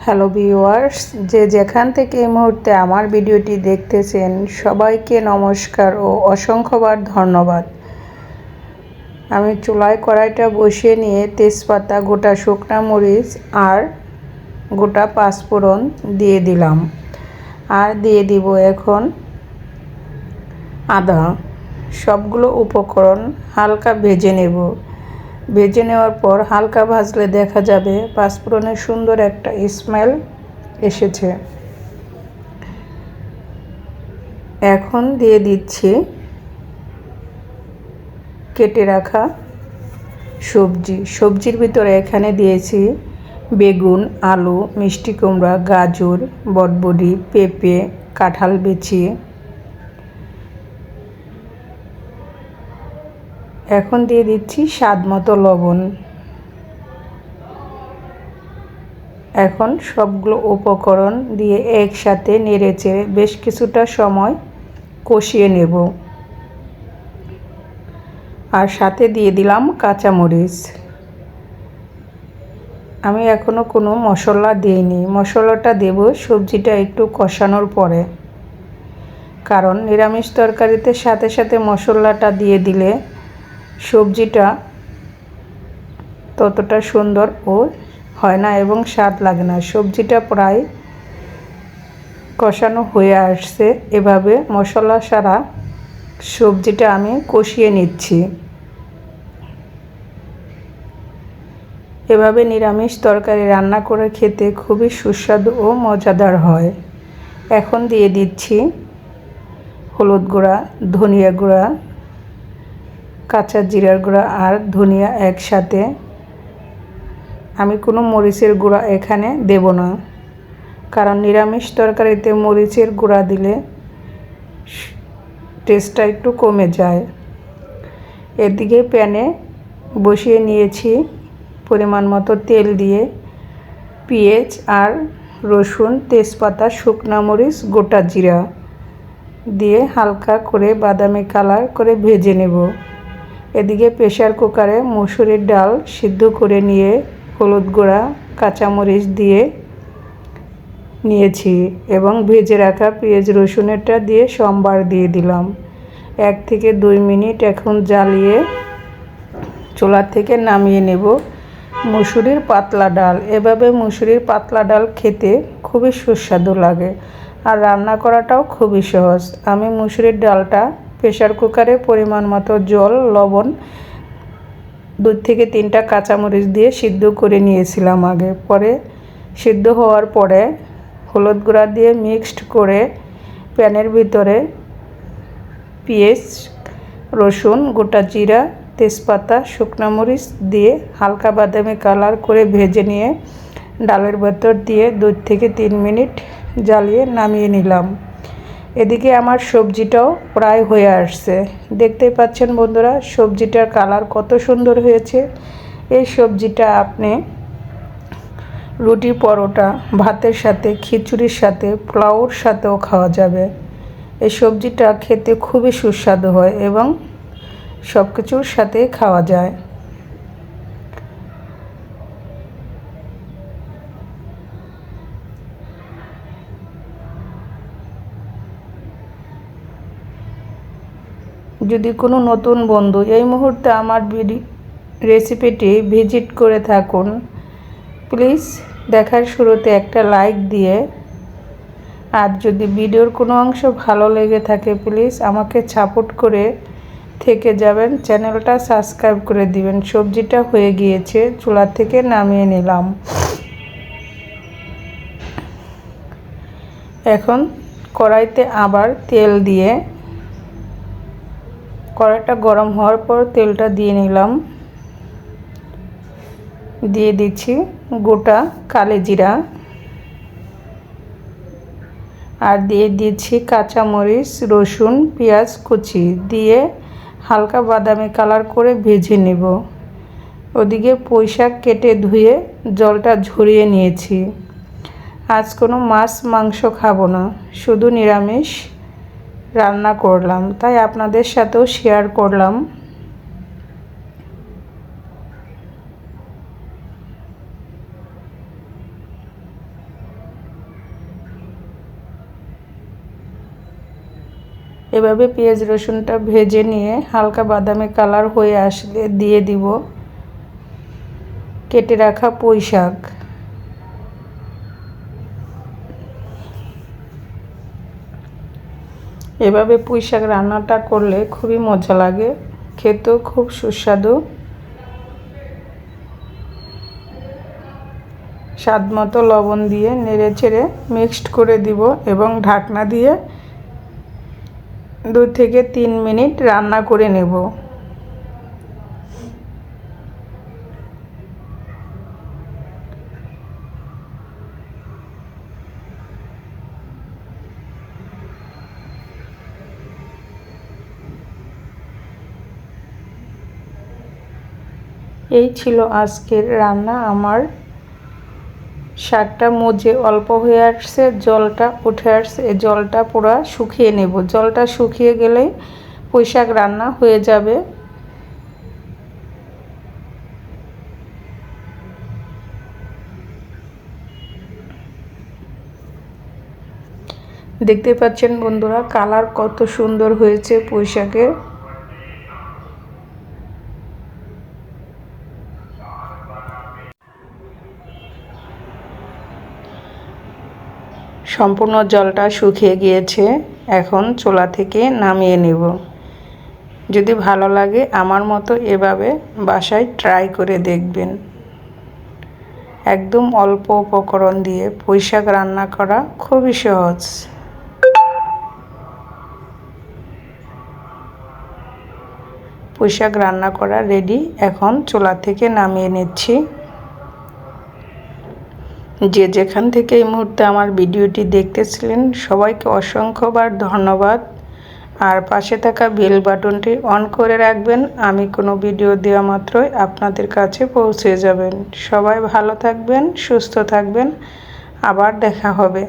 Hello viewers, যে যেখান থেকে এই মুহূর্তে আমার ভিডিওটি দেখতেছেন সবাইকে নমস্কার ও অসংখ্যবার ধন্যবাদ। আমি চুলায় কড়াইটা বসিয়ে নিয়ে তেজপাতা, গোটা শুকনা মরিচ আর গোটা পাঁচফোড়ন দিয়ে দিলাম। আর দিয়ে দিব এখন আদা। সবগুলো উপকরণ হালকা ভেজে নেব। ভেজে নেওয়ার পর হালকা ভাজলে দেখা যাবে পাঁচফোড়নের সুন্দর একটা স্মেল এসেছে। এখন দিয়ে দিচ্ছি কেটে রাখা সবজির ভিতরে এখানে দিয়েছি বেগুন, আলু, মিষ্টি কুমড়া, গাজর, বটবটি, পেঁপে, কাঁঠাল বিচি। এখন দিয়ে দিচ্ছি স্বাদ মতো লবণ। এখন সবগুলো উপকরণ দিয়ে একসাথে নেড়েচেড়ে বেশ কিছুটা সময় কষিয়ে নেব। আর সাথে দিয়ে দিলাম কাঁচামরিচ। আমি এখনও কোনো মশলা দিইনি, মশলাটা দেব সবজিটা একটু কষানোর পরে, কারণ নিরামিষ তরকারিতে সাথে সাথে মশলাটা দিয়ে দিলে সবজিটা ততটা সুন্দর ও হয় না এবং স্বাদ লাগে না। সবজিটা প্রায় কষানো হয়ে আসছে। এভাবে মশলা ছাড়া সবজিটা আমি কষিয়ে নিচ্ছি। এভাবে নিরামিষ তরকারি রান্না করে খেতে খুবই সুস্বাদু ও মজাদার হয়। এখন দিয়ে দিচ্ছি হলুদ গুঁড়া, ধনিয়া গুঁড়া, কাঁচা জিরার গুঁড়া আর ধনিয়া একসাথে। আমি কোনো মরিচের গুঁড়া এখানে দেব না, কারণ নিরামিষ তরকারিতে মরিচের গুঁড়া দিলে টেস্টটা একটু কমে যায়। এদিকে প্যানে বসিয়ে নিয়েছি পরিমাণ মতো তেল দিয়ে পেঁয়াজ আর রসুন, তেজপাতা, শুকনা মরিচ, গোটা জিরা দিয়ে হালকা করে বাদামি কালার করে ভেজে নেব। এদিকে প্রেসার কুকারে মসুরির ডাল সিদ্ধ করে নিয়ে হলুদ গুঁড়া, কাঁচামরিচ দিয়ে নিয়েছি এবং ভেজে রাখা পেঁয়াজ রসুনেরটা দিয়ে সম্বার দিয়ে দিলাম। 1 থেকে 2 মিনিট এখন জ্বালিয়ে চুলা থেকে নামিয়ে নেব মুসুরির পাতলা ডাল। এভাবে মুসুরির পাতলা ডাল খেতে খুবই সুস্বাদু লাগে আর রান্না করাটাও খুবই সহজ। আমি মুসুরির ডালটা প্রেসার কুকারে পরিমাণ মতো জল, লবণ, 2 থেকে 3টা কাঁচামরিচ দিয়ে সিদ্ধ করে নিয়েছিলাম আগে। পরে সিদ্ধ হওয়ার পরে হলুদ গুঁড়া দিয়ে মিক্সড করে প্যানের ভিতরে পেঁয়াজ, রসুন, গোটা জিরা, তেজপাতা, শুকনো মরিচ দিয়ে হালকা বাদামি কালার করে ভেজে নিয়ে ডালের ভেতর দিয়ে 2 থেকে 3 মিনিট জ্বালিয়ে নামিয়ে নিলাম। এদিকে আমার সবজিটাও প্রায় হয়ে আসছে। দেখতেই পাচ্ছেন বন্ধুরা, সবজিটার কালার কত সুন্দর হয়েছে। এই সবজিটা আপনি রুটি, পরোটা, ভাতের সাথে, খিচুড়ির সাথে, পোলাওর সাথেও খাওয়া যাবে। এই সবজিটা খেতে খুবই সুস্বাদু হয় এবং সব কিছুর সাথে খাওয়া যায়। যদি কোনো নতুন বন্ধু এই মুহূর্তে আমার রেসিপিটি ভিজিট করে থাকুন, প্লিজ দেখার শুরুতে একটা লাইক দিয়ে, আর যদি ভিডিওর কোনো অংশ ভালো লেগে থাকে প্লিজ আমাকে সাপোর্ট করে থেকে যাবেন, চ্যানেলটা সাবস্ক্রাইব করে দিবেন। সবজিটা হয়ে গিয়েছে, চুলা থেকে নামিয়ে নিলাম। এখন কড়াইতে আবার তেল দিয়ে কড়াইটা গরম হওয়ার পর তেলটা দিয়ে নিলাম। দিয়ে দিচ্ছি গোটা কালো জিরা আর দিয়ে দিচ্ছি কাঁচামরিচ, রসুন, পেঁয়াজ কুচি দিয়ে হালকা বাদামি কালার করে ভেজে নেব। ওদিকে পুঁইশাক কেটে ধুয়ে জলটা ঝরিয়ে নিয়েছি। আজ কোনো মাছ মাংস খাবো না, শুধু নিরামিষ রান্না করলাম, তাই আপনাদের সাথেও শেয়ার করলাম। এভাবে পেঁয়াজ রসুনটা ভেজে নিয়ে হালকা বাদামি কালার হয়ে আসলে দিয়ে দিব কেটে রাখা পুঁই শাক। এভাবে পুঁই শাক রান্নাটা করলে খুবই মজা লাগে, খেতেও খুব সুস্বাদু। স্বাদ মতো লবণ দিয়ে নেড়ে চেড়ে মিক্সড করে দিব এবং ঢাকনা দিয়ে 2 থেকে 3 মিনিট রান্না করে নেব। এই ছিল আজকের রান্না। আমার শাকটা মজে অল্প হয়ে আসছে, জলটা উঠে আসছে। এই জলটা পুরো শুকিয়ে নেব। জলটা শুকিয়ে গেলেই পুঁই শাক রান্না হয়ে যাবে। দেখতে পাচ্ছেন বন্ধুরা, কালার কত সুন্দর হয়েছে পুঁই শাকের। সম্পূর্ণ জলটা শুকিয়ে গিয়েছে। এখন চুলা থেকে নামিয়ে নেব। যদি ভালো লাগে আমার মতো এভাবে বাসায় ট্রাই করে দেখবেন। একদম অল্প উপকরণ দিয়ে পুঁই শাক রান্না করা খুবই সহজ। পুঁই শাক রান্না করা রেডি। এখন চুলা থেকে নামিয়ে নিচ্ছি। যে যেখান থেকে এই মুহূর্তে আমার ভিডিওটি দেখতেছিলেন সবাইকে অসংখ্যবার ধন্যবাদ। আর পাশে থাকা বেল বাটনটি অন করে রাখবেন, আমি কোনো ভিডিও দেওয়া মাত্রই আপনাদের কাছে পৌঁছে যাবেন। সবাই ভালো থাকবেন, সুস্থ থাকবেন, আবার দেখা হবে।